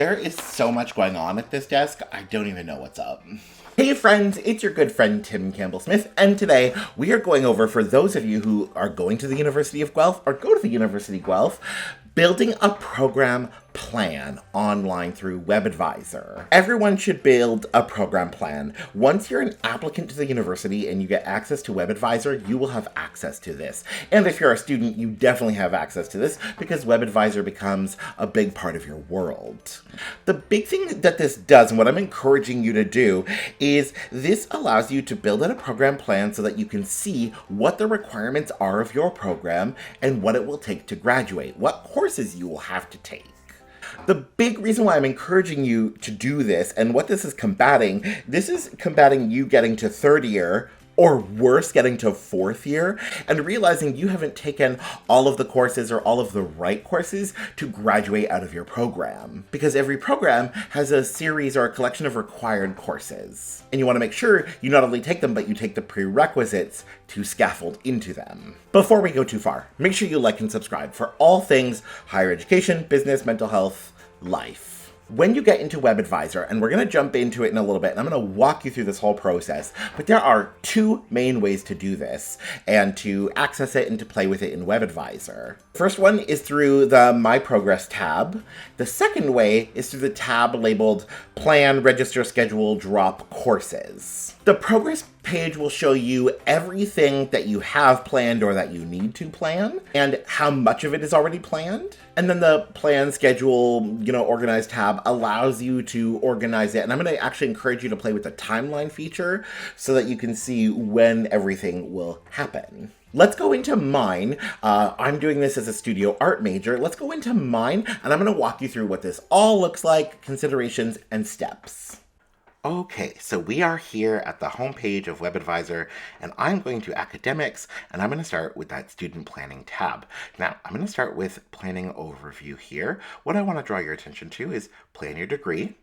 There is so much going on at this desk, I don't even know what's up. Hey friends, it's your good friend Tim Campbell Smith, and today we are going over, for those of you who are going to the University of Guelph or go to the University of Guelph, building a program plan online through WebAdvisor. Everyone should build a program plan. Once you're an applicant to the university and you get access to WebAdvisor, you will have access to this. And if you're a student, you definitely have access to this because WebAdvisor becomes a big part of your world. The big thing that this does, and what I'm encouraging you to do, is this allows you to build out a program plan so that you can see what the requirements are of your program and what it will take to graduate, what courses you will have to take. The big reason why I'm encouraging you to do this, and what this is combating you getting to third year, or worse, getting to fourth year, and realizing you haven't taken all of the courses or all of the right courses to graduate out of your program. Because every program has a series or a collection of required courses. And you want to make sure you not only take them, but you take the prerequisites to scaffold into them. Before we go too far, make sure you like and subscribe for all things higher education, business, mental health, life. When you get into WebAdvisor, and we're going to jump into it in a little bit, and I'm going to walk you through this whole process, but there are two main ways to do this, and to access it and to play with it in WebAdvisor. First one is through the My Progress tab. The second way is through the tab labeled Plan, Register, Schedule, Drop Courses. The progress page will show you everything that you have planned or that you need to plan, and how much of it is already planned. And then the plan, schedule, organize tab allows you to organize it. And I'm going to actually encourage you to play with the timeline feature so that you can see when everything will happen. Let's go into mine. I'm doing this as a studio art major. Let's go into mine, and I'm going to walk you through what this all looks like, considerations, and steps. Okay, so we are here at the homepage of WebAdvisor, and I'm going to Academics, and I'm going to start with that Student Planning tab. Now, I'm going to start with Planning Overview here. What I want to draw your attention to is Plan Your Degree.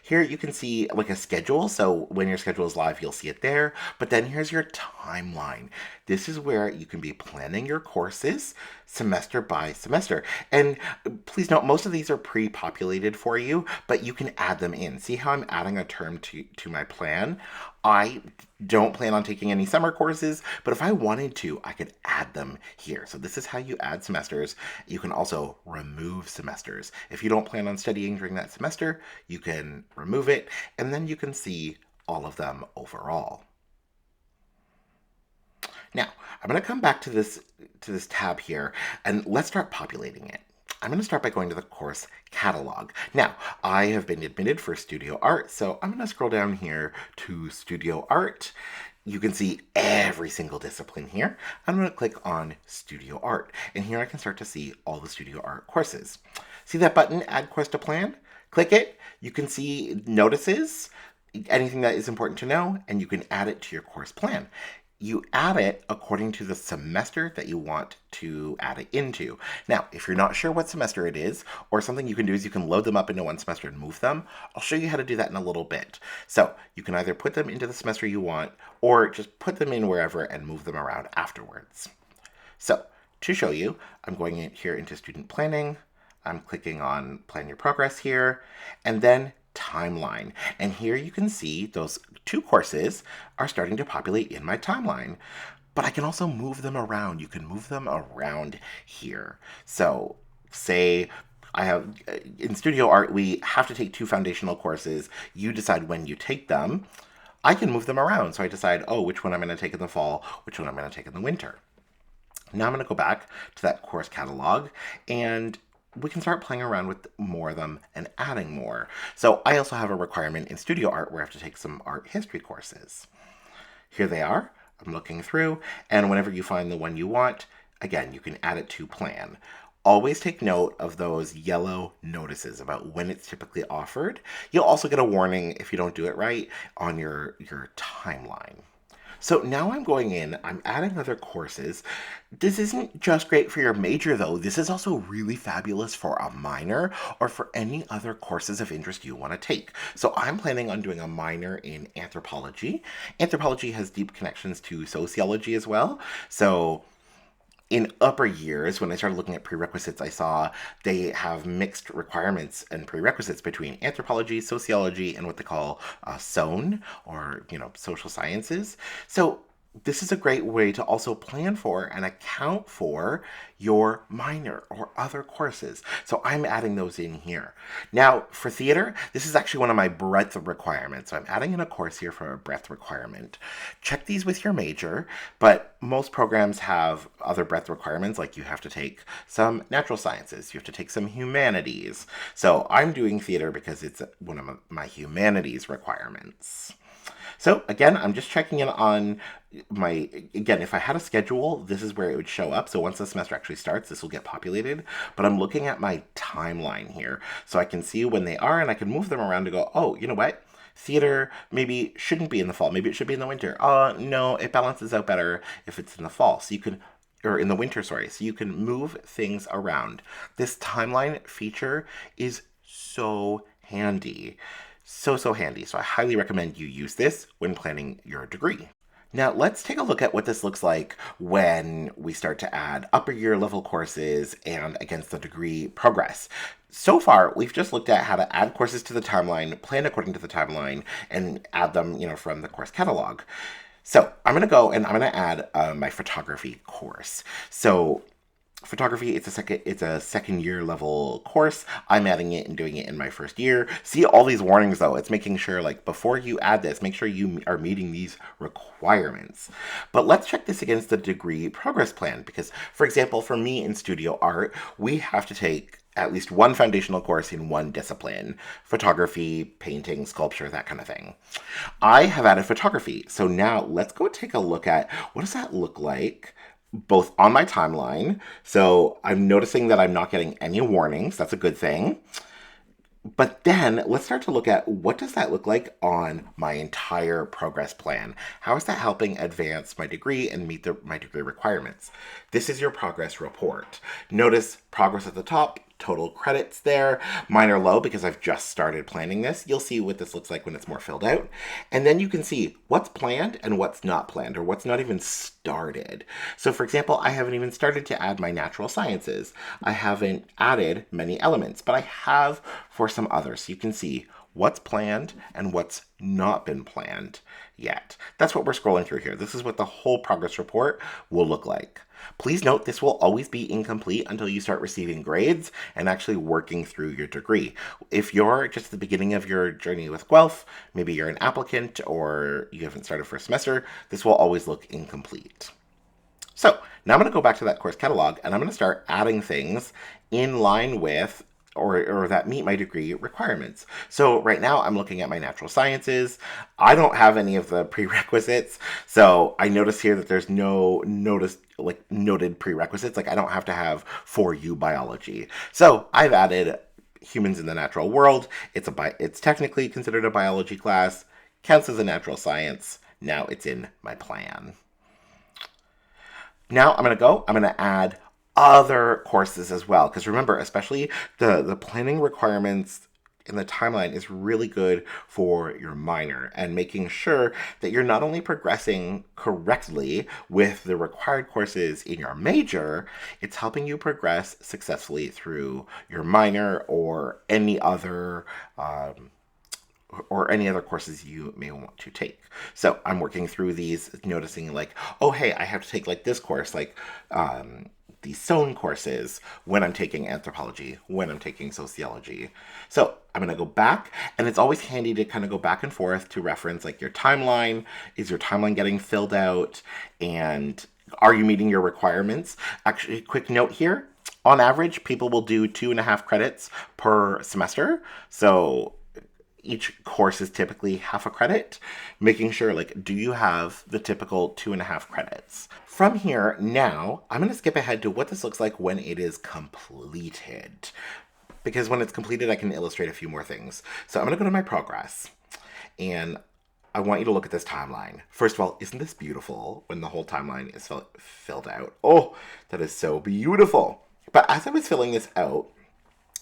Here you can see like a schedule, so when your schedule is live, you'll see it there. But then here's your timeline. This is where you can be planning your courses semester by semester. And please note, most of these are pre-populated for you, but you can add them in. See how I'm adding a term to my plan? I don't plan on taking any summer courses, but if I wanted to, I could add them here. So this is how you add semesters. You can also remove semesters. If you don't plan on studying during that semester, you can remove it, and then you can see all of them overall. Now, I'm going to come back to this tab here, and let's start populating it. I'm going to start by going to the course catalog. Now, I have been admitted for Studio Art, so I'm going to scroll down here to Studio Art. You can see every single discipline here. I'm going to click on Studio Art, and here I can start to see all the Studio Art courses. See that button, Add Course to Plan? Click it. You can see notices, anything that is important to know, and you can add it to your course plan. You add it according to the semester that you want to add it into. Now, if you're not sure what semester it is, or something you can do is you can load them up into one semester and move them. I'll show you how to do that in a little bit. So you can either put them into the semester you want, or just put them in wherever and move them around afterwards. So to show you, I'm going in here into Student Planning. I'm clicking on Plan Your Progress here, and then Timeline. And here you can see those two courses are starting to populate in my timeline. But I can also move them around. You can move them around here. So say I have, in Studio Art, we have to take two foundational courses. You decide when you take them. I can move them around. So I decide, which one I'm going to take in the fall, which one I'm going to take in the winter. Now I'm going to go back to that course catalog, and we can start playing around with more of them and adding more. So I also have a requirement in Studio Art where I have to take some art history courses. Here they are. I'm looking through, and whenever you find the one you want, again, you can add it to plan. Always take note of those yellow notices about when it's typically offered. You'll also get a warning if you don't do it right on your timeline. So now I'm going in, I'm adding other courses. This isn't just great for your major though, this is also really fabulous for a minor or for any other courses of interest you want to take. So I'm planning on doing a minor in anthropology. Anthropology has deep connections to sociology as well. So In upper years, when I started looking at prerequisites, I saw they have mixed requirements and prerequisites between anthropology, sociology, and what they call SON, or, social sciences. So this is a great way to also plan for and account for your minor or other courses. So I'm adding those in here. Now, for theater, this is actually one of my breadth requirements. So I'm adding in a course here for a breadth requirement. Check these with your major, but most programs have other breadth requirements, like you have to take some natural sciences, you have to take some humanities. So I'm doing theater because it's one of my humanities requirements. So again, I'm just checking in on again, if I had a schedule, this is where it would show up. So once the semester actually starts, this will get populated. But I'm looking at my timeline here. So I can see when they are, and I can move them around to go, oh, you know what? Theater maybe shouldn't be in the fall. Maybe it should be in the winter. No, it balances out better if it's in the fall. So you can, or in the winter, sorry. So you can move things around. This timeline feature is so handy. So handy. So I highly recommend you use this when planning your degree. Now, let's take a look at what this looks like when we start to add upper year level courses and against the degree progress. So far, we've just looked at how to add courses to the timeline, plan according to the timeline, and add them, from the course catalog. So I'm going to go and I'm going to add my photography course. So photography, it's a second year level course. I'm adding it and doing it in my first year. See all these warnings though. It's making sure, like, before you add this, make sure you are meeting these requirements. But let's check this against the degree progress plan, because for example, for me in studio art, we have to take at least one foundational course in one discipline: photography, painting, sculpture, that kind of thing. I have added photography. So now let's go take a look at what does that look like both on my timeline. So I'm noticing that I'm not getting any warnings. That's a good thing. But then let's start to look at what does that look like on my entire progress plan. How is that helping advance my degree and meet my degree requirements? This is your progress report. Notice progress at the top, total credits there, minor low because I've just started planning this. You'll see what this looks like when it's more filled out. And then you can see what's planned and what's not planned, or what's not even started. So for example, I haven't even started to add my natural sciences. I haven't added many elements, but I have for some others. So you can see what's planned and what's not been planned yet. That's what we're scrolling through here. This is what the whole progress report will look like. Please note this will always be incomplete until you start receiving grades and actually working through your degree. If you're just at the beginning of your journey with Guelph, maybe you're an applicant or you haven't started first semester, this will always look incomplete. So now I'm going to go back to that course catalog and I'm going to start adding things in line with or that meet my degree requirements. So right now I'm looking at my natural sciences. I don't have any of the prerequisites. So I notice here that there's no noted prerequisites. Like I don't have to have 4U biology. So I've added humans in the natural world. It's technically considered a biology class, counts as a natural science. Now it's in my plan. Now I'm going to add other courses as well. Because remember, especially the planning requirements in the timeline is really good for your minor and making sure that you're not only progressing correctly with the required courses in your major, it's helping you progress successfully through your minor or any other courses you may want to take. So I'm working through these, noticing like, oh, hey, I have to take like this course, like these SON courses when I'm taking anthropology, when I'm taking sociology. So I'm going to go back, and it's always handy to kind of go back and forth to reference like your timeline. Is your timeline getting filled out? And are you meeting your requirements? Actually, quick note here. On average, people will do 2.5 credits per semester. So each course is typically half a credit, making sure, like, do you have the typical 2.5 credits? From here, now, I'm going to skip ahead to what this looks like when it is completed. Because when it's completed, I can illustrate a few more things. So I'm going to go to my progress, and I want you to look at this timeline. First of all, isn't this beautiful when the whole timeline is filled out? Oh, that is so beautiful. But as I was filling this out,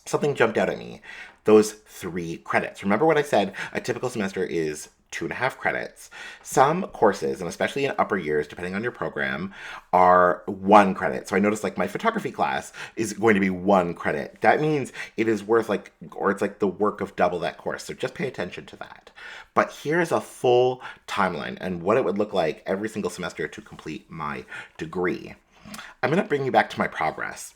something jumped out at me. Those 3 credits. Remember what I said? A typical semester is 2.5 credits. Some courses, and especially in upper years, depending on your program, are 1 credit. So I noticed like my photography class is going to be 1 credit. That means it is worth like, or it's like the work of double that course. So just pay attention to that. But here's a full timeline and what it would look like every single semester to complete my degree. I'm going to bring you back to my progress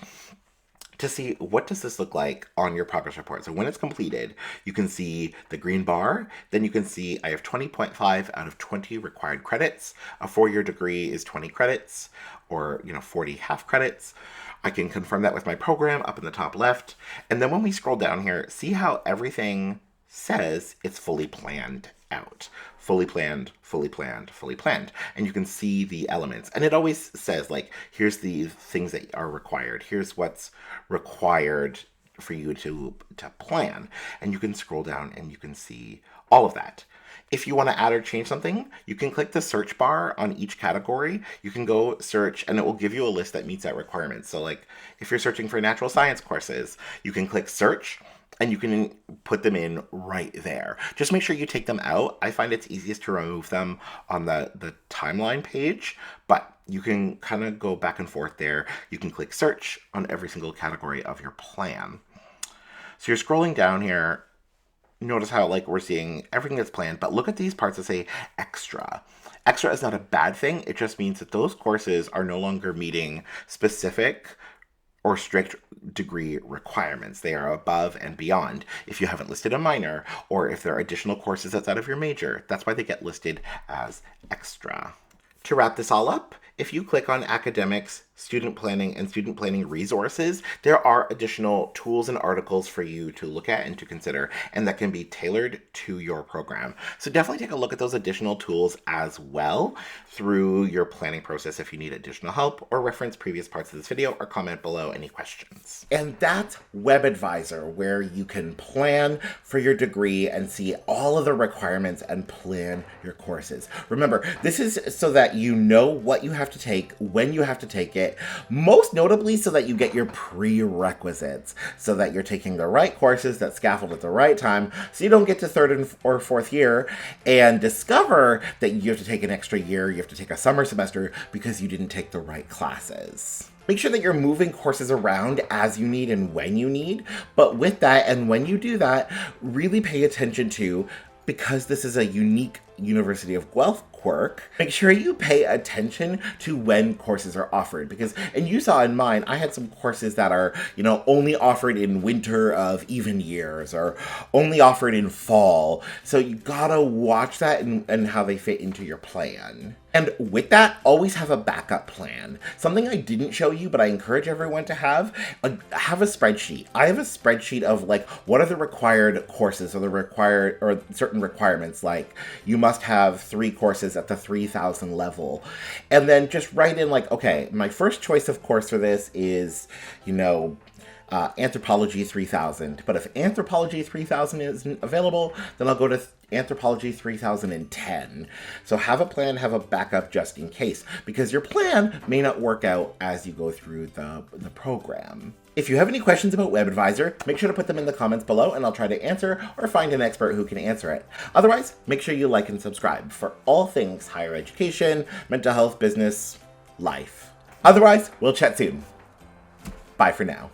to see what does this look like on your progress report. So when it's completed, you can see the green bar. Then you can see I have 20.5 out of 20 required credits. A 4-year degree is 20 credits, or 40 half credits. I can confirm that with my program up in the top left. And then when we scroll down here, see how everything says it's fully planned out. Fully planned, fully planned, fully planned. And you can see the elements. And it always says, like, here's the things that are required. Here's what's required for you to plan. And you can scroll down and you can see all of that. If you want to add or change something, you can click the search bar on each category. You can go search and it will give you a list that meets that requirement. So like if you're searching for natural science courses, you can click search and you can put them in right there. Just make sure you take them out. I find it's easiest to remove them on the timeline page, but you can kind of go back and forth there. You can click search on every single category of your plan. So you're scrolling down here. Notice how like we're seeing everything that's planned, but look at these parts that say extra. Extra is not a bad thing. It just means that those courses are no longer meeting specific or strict degree requirements. They are above and beyond. If you haven't listed a minor, or if there are additional courses outside of your major, that's why they get listed as extra. To wrap this all up, if you click on academics, student planning, and student planning resources, there are additional tools and articles for you to look at and to consider, and that can be tailored to your program. So definitely take a look at those additional tools as well through your planning process if you need additional help, or reference previous parts of this video or comment below any questions. And that's WebAdvisor, where you can plan for your degree and see all of the requirements and plan your courses. Remember, this is so that you know what you have to take, when you have to take it, most notably so that you get your prerequisites, so that you're taking the right courses that scaffold at the right time, so you don't get to 3rd or 4th year and discover that you have to take an extra year, you have to take a summer semester because you didn't take the right classes. Make sure that you're moving courses around as you need and when you need, but with that and when you do that, really pay attention to, because this is a unique University of Guelph quirk, make sure you pay attention to when courses are offered, because, and you saw in mine, I had some courses that are, only offered in winter of even years, or only offered in fall. So you gotta watch that and how they fit into your plan. And with that, always have a backup plan. Something I didn't show you, but I encourage everyone to have a spreadsheet. I have a spreadsheet of like, what are the required courses or certain requirements, like you must have 3 courses at the 3000 level. And then just write in like, okay, my first choice of course for this is, Anthropology 3000. But if Anthropology 3000 isn't available, then I'll go to Anthropology 3010. So have a plan, have a backup just in case, because your plan may not work out as you go through the program. If you have any questions about WebAdvisor, make sure to put them in the comments below and I'll try to answer or find an expert who can answer it. Otherwise, make sure you like and subscribe for all things higher education, mental health, business, life. Otherwise, we'll chat soon. Bye for now.